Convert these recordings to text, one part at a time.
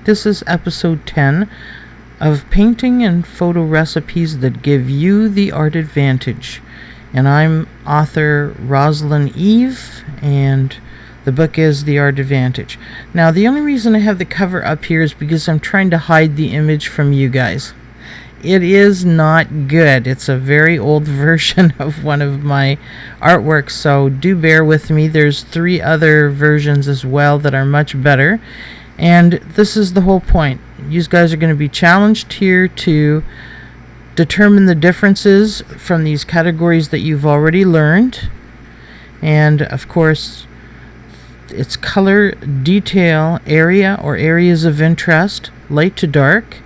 This is episode 10 of Painting and Photo Recipes That Give You the Art Advantage. And I'm author Roslynn Eve, and the book is The Art Advantage. Now, the only reason I have the cover up here is because I'm trying to hide the image from you guys. It is not good. It's a very old version of one of my artworks, so do bear with me. There's 3 other versions as well that are much better. And this is the whole point. You guys are going to be challenged here to determine the differences from these categories that you've already learned. And of course, it's color, detail, area or areas of interest, light to dark,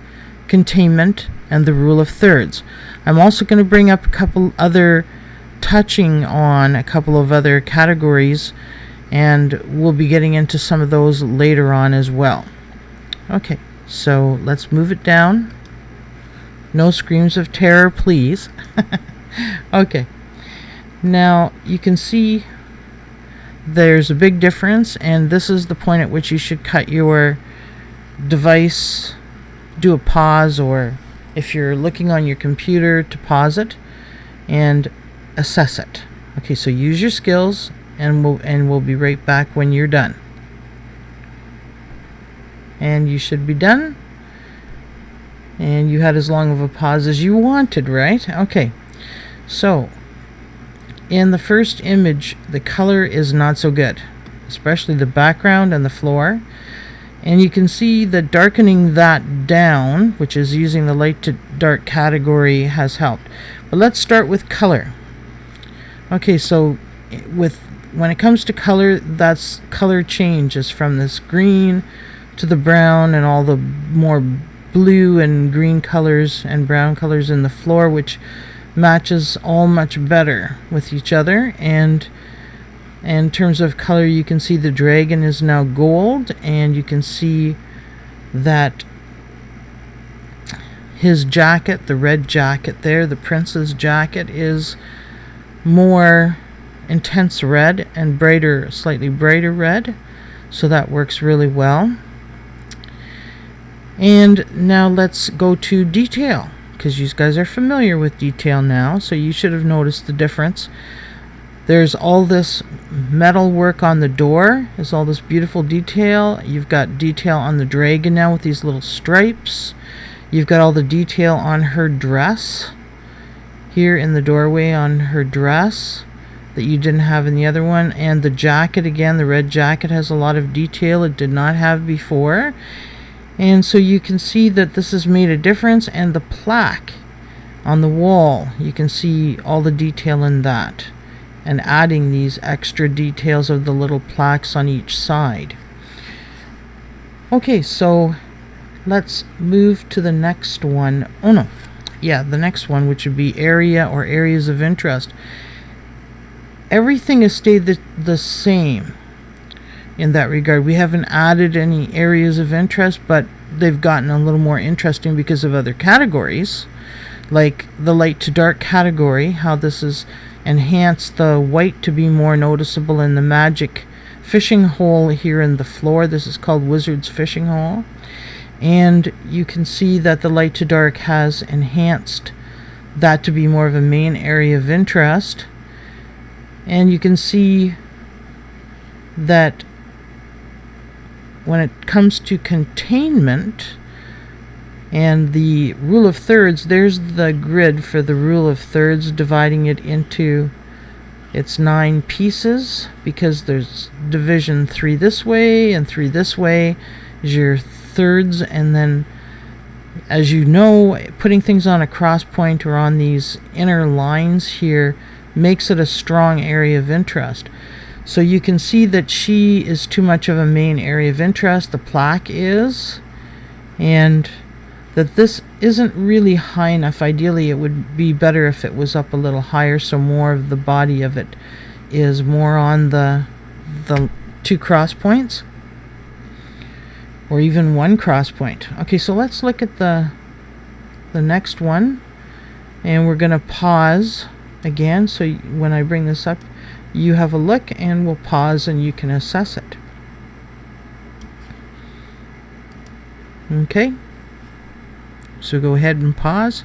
containment, and the rule of thirds. I'm also going to bring up touching on a couple of other categories, and we'll be getting into some of those later on as well. Okay, so let's move it down. No screams of terror, please. Okay, now you can see there's a big difference, and this is the point at which you should cut your device, do a pause, or if you're looking on your computer, to pause it and assess it. Okay, so use your skills, and we'll be right back when you're done. And you should be done. And you had as long of a pause as you wanted, right? Okay. So, in the first image, the color is not so good, especially the background and the floor. And you can see that darkening that down, which is using the light to dark category, has helped. But let's start with color. Okay, so when it comes to color, that's color changes from this green to the brown and all the more blue and green colors and brown colors in the floor, which matches all much better with each other. And in terms of color, you can see the dragon is now gold, and you can see that his jacket, the red jacket there, the prince's jacket, is more intense red and brighter, slightly brighter red, so that works really well. And now let's go to detail, because you guys are familiar with detail now, so you should have noticed the difference. There's all this metal work on the door. There's all this beautiful detail. You've got detail on the dragon now with these little stripes. You've got all the detail on her dress here in the doorway on her dress that you didn't have in the other one. And the jacket, again, the red jacket has a lot of detail it did not have before. And so you can see that this has made a difference. And the plaque on the wall, you can see all the detail in that, and adding these extra details of the little plaques on each side. Okay, so let's move to the next one. The next one, which would be area or areas of interest. Everything has stayed the same in that regard. We haven't added any areas of interest, but they've gotten a little more interesting because of other categories, like the light to dark category, how this has enhanced the white to be more noticeable in the magic fishing hole here in the floor. This is called Wizard's Fishing Hole. And you can see that the light to dark has enhanced that to be more of a main area of interest. And you can see that when it comes to containment and the rule of thirds, there's the grid for the rule of thirds, dividing it into its 9 pieces, because there's division 3 this way and 3 this way is your thirds. And then, as you know, putting things on a cross point or on these inner lines here makes it a strong area of interest. So you can see that she is too much of a main area of interest, the plaque is, and that this isn't really high enough. Ideally, it would be better if it was up a little higher, so more of the body of it is more on the 2 cross points, or even 1 cross point. Okay, so let's look at the next one, and we're going to pause again, so when I bring this up, you have a look, and we'll pause and you can assess it. Okay, so go ahead and pause.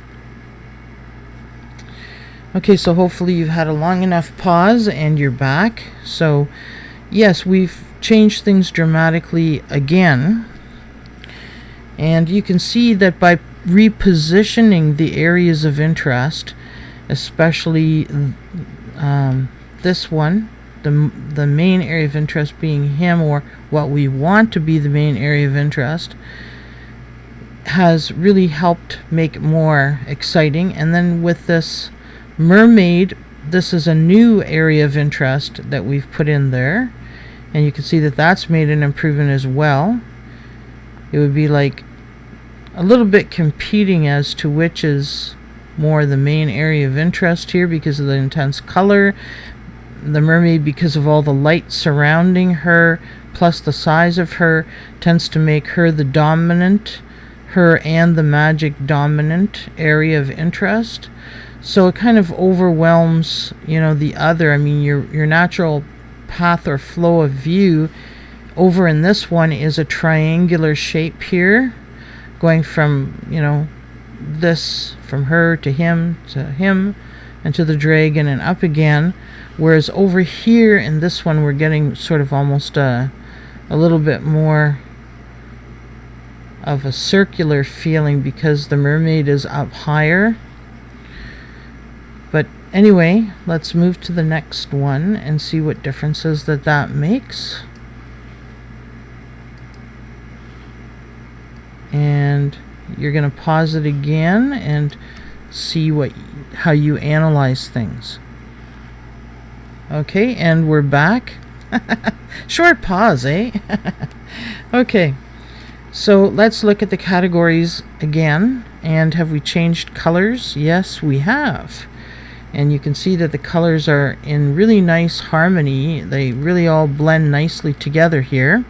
Okay, so hopefully you've had a long enough pause and you're back. So yes, we've changed things dramatically again. And you can see that by repositioning the areas of interest, especially this one, the main area of interest being him, or what we want to be the main area of interest, has really helped make it more exciting. And then with this mermaid, this is a new area of interest that we've put in there, and you can see that that's made an improvement as well. It would be like a little bit competing as to which is more the main area of interest here because of the intense color. The mermaid, because of all the light surrounding her, plus the size of her, tends to make her the dominant, her and the magic dominant area of interest. So it kind of overwhelms, the other. I mean, your natural path or flow of view over in this one is a triangular shape here, going from, this, from her to him, and to the dragon and up again. Whereas over here in this one, we're getting sort of almost a little bit more of a circular feeling because the mermaid is up higher. But anyway, let's move to the next one and see what differences that makes. And you're going to pause it again and see how you analyze things. Okay, and we're back. Short pause, eh? Okay, so let's look at the categories again. And have we changed colors? Yes, we have. And you can see that the colors are in really nice harmony. They really all blend nicely together here.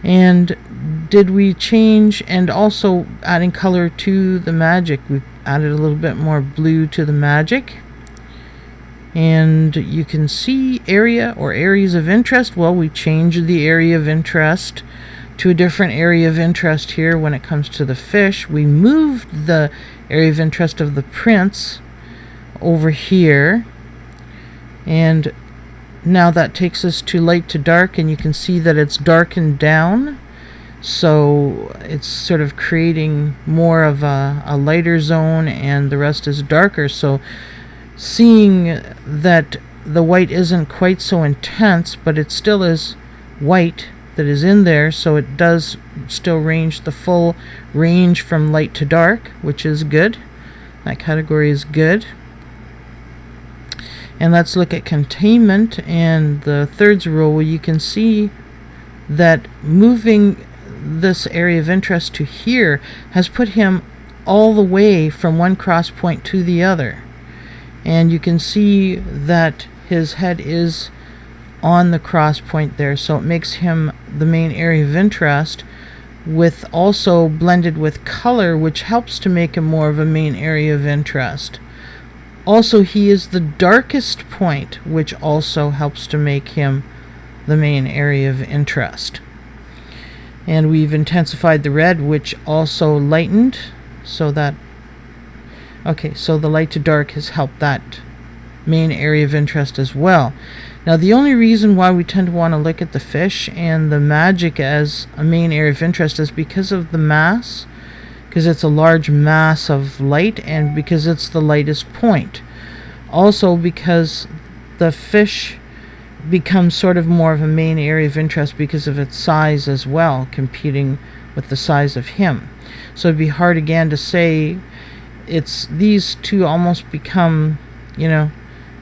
And did we change, and also adding color to the magic, we added a little bit more blue to the magic. And you can see area or areas of interest. Well, we changed the area of interest to a different area of interest here when it comes to the fish. We moved the area of interest of the prince over here, and now that takes us to light to dark, and you can see that it's darkened down, so it's sort of creating more of a lighter zone and the rest is darker. So seeing that the white isn't quite so intense, but it still is white that is in there, so it does still range the full range from light to dark, which is good. That category is good. And let's look at containment and the thirds rule, where you can see that moving this area of interest to here has put him all the way from one cross point to the other. And you can see that his head is on the cross point there, so it makes him the main area of interest, with also blended with color, which helps to make him more of a main area of interest. Also, he is the darkest point, which also helps to make him the main area of interest. And we've intensified the red, which also lightened, so that, okay, so the light to dark has helped that main area of interest as well. Now, the only reason why we tend to want to look at the fish and the magic as a main area of interest is because of the mass, because it's a large mass of light, and because it's the lightest point. Also because the fish becomes sort of more of a main area of interest because of its size as well, competing with the size of him. So it'd be hard again to say it's these two almost become,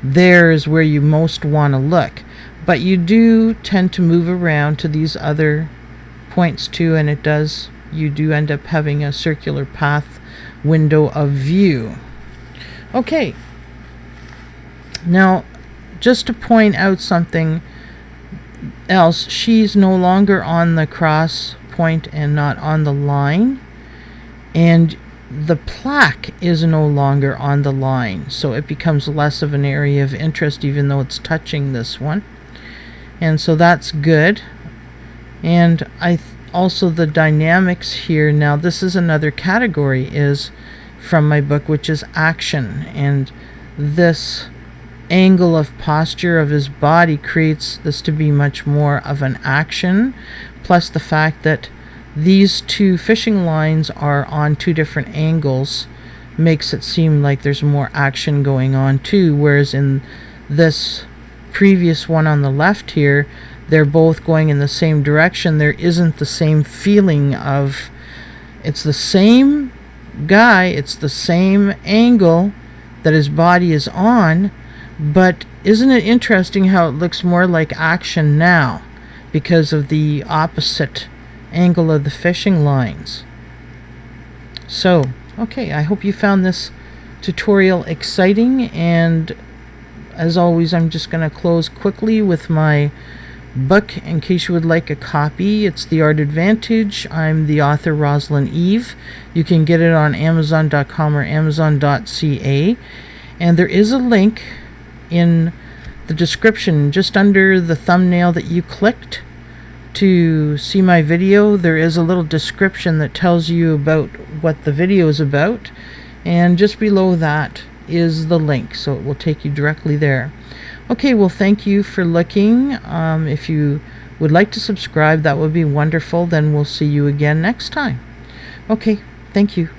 there is where you most want to look. But you do tend to move around to these other points too, and you do end up having a circular path window of view. Okay. Now, just to point out something else, she's no longer on the cross point and not on the line. And the plaque is no longer on the line, so it becomes less of an area of interest even though it's touching this one. And so that's good. And also the dynamics here, now this is another category, is from my book, which is action, and this angle of posture of his body creates this to be much more of an action, plus the fact that these two fishing lines are on two different angles makes it seem like there's more action going on too, whereas in this previous one on the left here, they're both going in the same direction. There isn't the same feeling of, it's the same guy, it's the same angle that his body is on, but isn't it interesting how it looks more like action now because of the opposite angle of the fishing lines? So, okay, I hope you found this tutorial exciting, and as always, I'm just going to close quickly with my book in case you would like a copy. It's The Art Advantage. I'm the author, Roslynn Eve. You can get it on Amazon.com or Amazon.ca, and there is a link in the description just under the thumbnail that you clicked to see my video. There is a little description that tells you about what the video is about, and just below that is the link, so it will take you directly there. Okay, well, thank you for looking. If you would like to subscribe, that would be wonderful. Then we'll see you again next time. Okay, thank you.